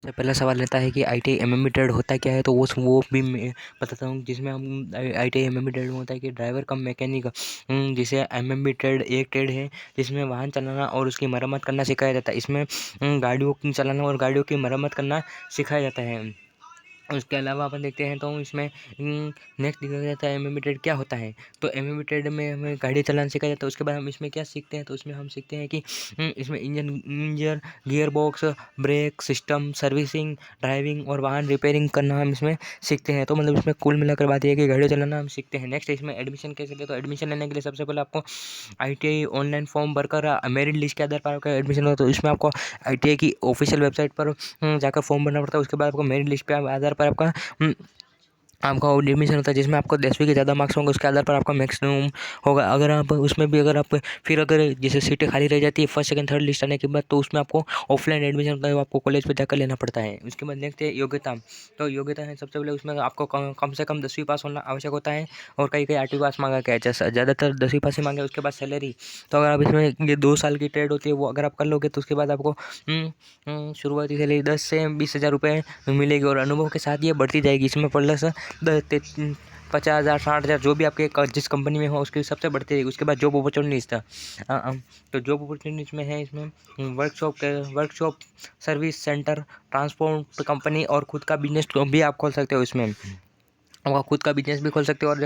सबसे पहला सवाल रहता है कि ITI एमएमई ट्रेड होता क्या है, तो वो भी मैं बताता हूँ। जिसमें हम ITI एमएमई ट्रेड में होता है कि ड्राइवर कम मैकेनिक, जिसे एमएमई ट्रेड एक ट्रेड है जिसमें वाहन चलाना और उसकी मरम्मत करना सिखाया जाता है। इसमें गाड़ियों की चलाना और गाड़ियों की मरम्मत करना सिखाया जाता है। उसके अलावा अपन देखते हैं तो इसमें नेक्स्ट देखा जाता है एमएमई ट्रेड क्या होता है। तो एमएमई ट्रेड में हमें गाड़ी चलाना सिखाया जाता है। उसके बाद हम इसमें क्या सीखते हैं, तो इसमें हम सीखते हैं कि इसमें engine gear box, brake system, servicing, driving और वाहन रिपेयरिंग करना हम इसमें सीखते हैं। तो मतलब इसमें कुल मिलाकर बात यह है कि गाड़ी चलाना हम सीखते हैं। नेक्स्ट इसमें एडमिशन कैसे लें, तो एडमिशन लेने के लिए सबसे पहले आपको ITI ऑनलाइन फॉर्म भरकर मेरिट लिस्ट के आधार पर आपका एडमिशन होता है। तो इसमें आपको ITI की ऑफिशियल वेबसाइट पर जाकर फॉर्म भरना पड़ता है। उसके बाद आपको मेरिट लिस्ट पे आधार पर आपका एडमिशन होता है, जिसमें आपको 10वीं के ज़्यादा मार्क्स होंगे उसके आधार पर आपका मैक्सिमम होगा। अगर आप उसमें भी अगर जैसे सीटें खाली रह जाती है फर्स्ट सेकंड थर्ड लिस्ट आने के बाद, तो उसमें आपको ऑफलाइन एडमिशन होता है, वो आपको कॉलेज पे जाकर लेना पड़ता है। उसके बाद नेक्स्ट है योग्यता। तो योग्यता है सबसे पहले उसमें आपको कम से कम 10वीं पास होना आवश्यक होता है, और कई 8वीं पास मांगा गया है, जैसा ज़्यादातर 10वीं पास ही मांगे। उसके बाद सैलरी, तो अगर आप इसमें ये 2 साल की ट्रेड होती है वो अगर आप कर लोगे तो उसके बाद आपको शुरुआती सैलरी 10 से 20 हज़ार रुपये मिलेगी, और अनुभव के साथ ये बढ़ती जाएगी। इसमें प्लस 50,000 60,000 जो भी आपके जिस कंपनी में हो उसके हिसाब से बढ़ती रहेगी। उसके बाद जॉब अपॉर्चुनिटीज़ था, तो जॉब अपॉर्चुनिटीज़ में है इसमें workshop, service centre, transport company और खुद का बिजनेस भी आप खोल सकते हो। इसमें आप खुद का बिजनेस भी खोल सकते हो, और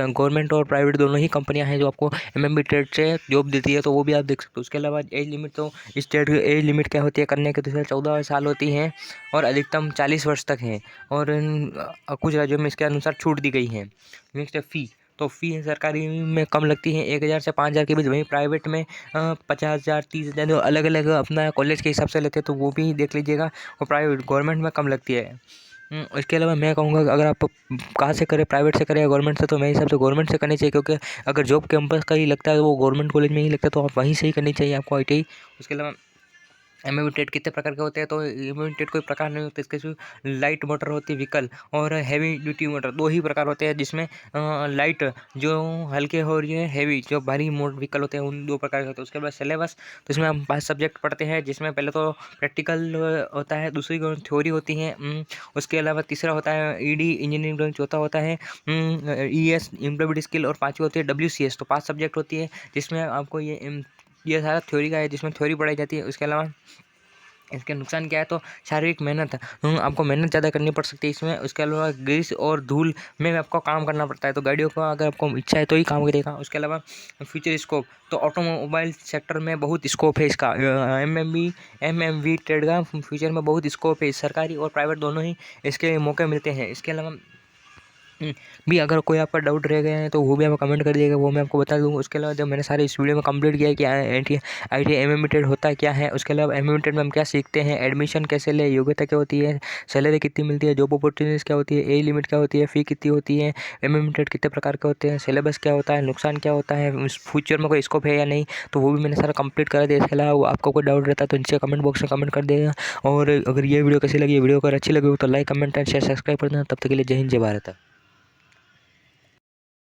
गवर्नमेंट और प्राइवेट दोनों ही कंपनियां हैं जो आपको एमएमई ट्रेड से जॉब देती है, तो वो भी आप देख सकते हो। उसके अलावा एज लिमिट, तो इस ट्रेड की एज लिमिट क्या होती है करने के, तो 14 साल होती है और अधिकतम 40 वर्ष तक है, और कुछ राज्यों में इसके अनुसार छूट दी गई है। नेक्स्ट है फ़ी। तो फ़ी सरकारी में कम लगती है 1,000 से 5,000 के बीच, वहीं प्राइवेट में 50,000 30,000 जो अलग अलग अपना कॉलेज के हिसाब से लेते हैं, तो वो भी देख लीजिएगा। और प्राइवेट गवर्नमेंट में कम लगती है। इसके अलावा मैं कहूँगा अगर आप कहाँ से करें, प्राइवेट से करें या गवर्नमेंट से, तो मेरे हिसाब से गवर्नमेंट से करनी चाहिए, क्योंकि अगर जॉब कैंपस का ही लगता है वो गवर्नमेंट कॉलेज में ही लगता है, तो आप वहीं से ही करनी चाहिए आपको ITI। उसके अलावा एमएमई ट्रेड कितने प्रकार के होते हैं, तो एमएमई ट्रेड कोई प्रकार नहीं होते। इसके सिर्फ लाइट मोटर होती है व्हीकल, और हैवी ड्यूटी मोटर, 2 ही प्रकार होते हैं। जिसमें लाइट जो हल्के हो रही है, हैवी जो भारी व्हीकल होते हैं, उन 2 प्रकार के होते हैं। उसके बाद सिलेबस, तो इसमें हम 5 सब्जेक्ट पढ़ते हैं, जिसमें पहले तो प्रैक्टिकल होता है, दूसरी थ्योरी होती है, उसके अलावा तीसरा होता है ED इंजीनियरिंग ड्राइंग, चौथा होता है ES इम्प्लॉयबिलिटी स्किल, और पाँचवीं होती है WCS। तो 5 सब्जेक्ट होती है, जिसमें आपको ये सारा थ्योरी का है, जिसमें थ्योरी पढ़ाई जाती है। उसके अलावा इसके नुकसान क्या है, तो शारीरिक मेहनत, आपको मेहनत ज़्यादा करनी पड़ सकती है इसमें। उसके अलावा ग्रीस और धूल में आपको काम करना पड़ता है, तो गाड़ियों का अगर आपको इच्छा है तो ही काम करेगा। उसके अलावा फ्यूचर स्कोप, तो ऑटोमोबाइल सेक्टर में बहुत स्कोप है इसका। एमएमवी ट्रेड का फ्यूचर में बहुत स्कोप है, सरकारी और प्राइवेट दोनों ही इसके मौके मिलते हैं। इसके अलावा भी अगर कोई आपका डाउट रह गया है तो वो भी आप कमेंट कर दिएगा, वो मैं आपको बता दूँगा। उसके अलावा जब मैंने सारे इस वीडियो में कंप्लीट किया है कि ITI एमएमई ट्रेड होता क्या है, उसके अलावा एमएमई ट्रेड में हम क्या सीखते हैं, एडमिशन कैसे लें, योग्यता क्या होती है, सैलरी कितनी मिलती है, जॉब अपॉर्चुनिटीज़ क्या होती है, एज लिमिट क्या होती है, फ़ी कितनी होती है, एमएमई ट्रेड कितने प्रकार के होते हैं, सिलेबस क्या होता है, नुकसान क्या होता है, उस फ्यूचर में कोई स्कोप है या नहीं, तो वो भी मैंने सारा कंप्लीट करा दिया। इसके अलावा आपको कोई डाउट रहता है तो नीचे कमेंट बॉक्स में कमेंट कर देगा। और अगर ये वीडियो कैसी लगी, वीडियो अगर अच्छी लगी हो तो like comment and share subscribe कर देना। तब तक के लिए जय हिंद, जय भारत।